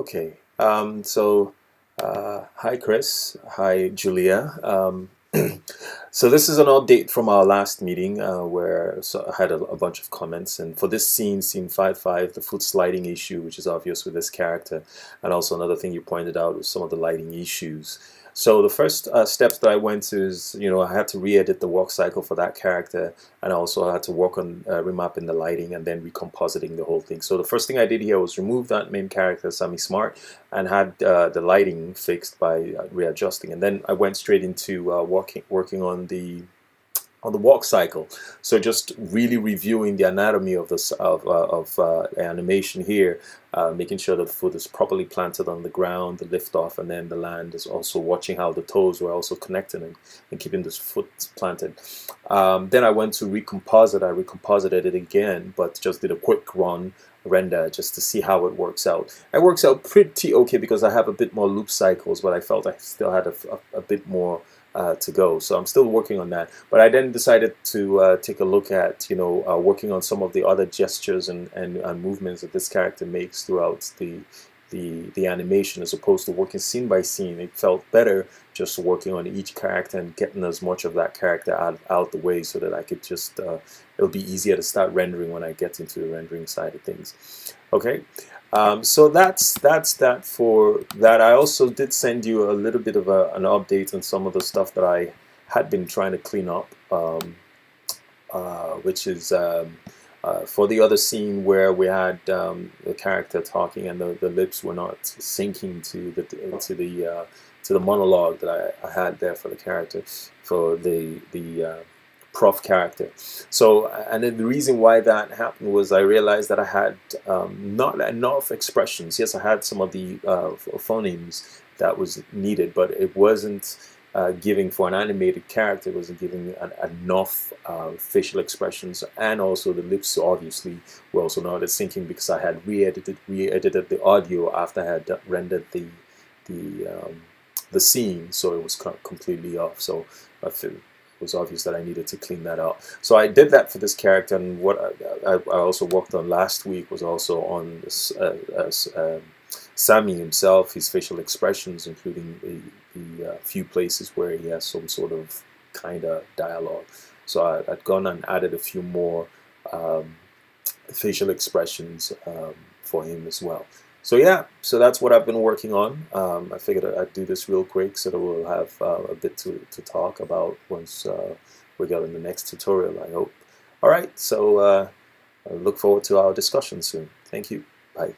Okay. Hi Chris. Hi Julia. So this is an update from our last meeting where I had a bunch of comments. And for this scene, scene 5.5, the foot sliding issue, which is obvious with this character, and also another thing you pointed out was some of the lighting issues. So the first steps that I went to is, I had to re-edit the walk cycle for that character, and also I had to work on remapping the lighting and then recompositing the whole thing. So the first thing I did here was remove that main character, Sammy Smart, and had the lighting fixed by readjusting. And then I went straight into working on the walk cycle. So just really reviewing the anatomy of this of animation here, making sure that the foot is properly planted on the ground, the lift off, and then the land is also watching how the toes were also connecting and keeping this foot planted. Then I went to recomposite. I recomposited it again, but just did a quick render just to see how it works out. It works out pretty okay because I have a bit more loop cycles, but I felt I still had a bit more to go. So I'm still working on that. But I then decided to take a look at, working on some of the other gestures and movements that this character makes throughout the animation, as opposed to working scene by scene. It felt better just working on each character and getting as much of that character out the way so that I could just, it'll be easier to start rendering when I get into the rendering side of things. Okay. So that's that for that. I also did send you a little bit of an update on some of the stuff that I had been trying to clean up, which is for the other scene where we had the character talking and the lips were not syncing to the monologue that I had there for the character, for the prof character. So, and then the reason why that happened was I realized that I had not enough expressions. Yes, I had some of the phonemes that was needed, but it wasn't giving for an animated character. It wasn't giving enough facial expressions, and also the lips obviously were also not syncing because I had re-edited the audio after I had rendered the scene, so it was completely off. So I feel was obvious that I needed to clean that up. So I did that for this character, and what I also worked on last week was also on this, Sammy himself, his facial expressions, including the few places where he has some sort of kind of dialogue. So I'd gone and added a few more facial expressions for him as well. So yeah, so that's what I've been working on. I figured I'd do this real quick so that we'll have a bit to talk about once we get in the next tutorial, I hope. All right, so I look forward to our discussion soon. Thank you. Bye.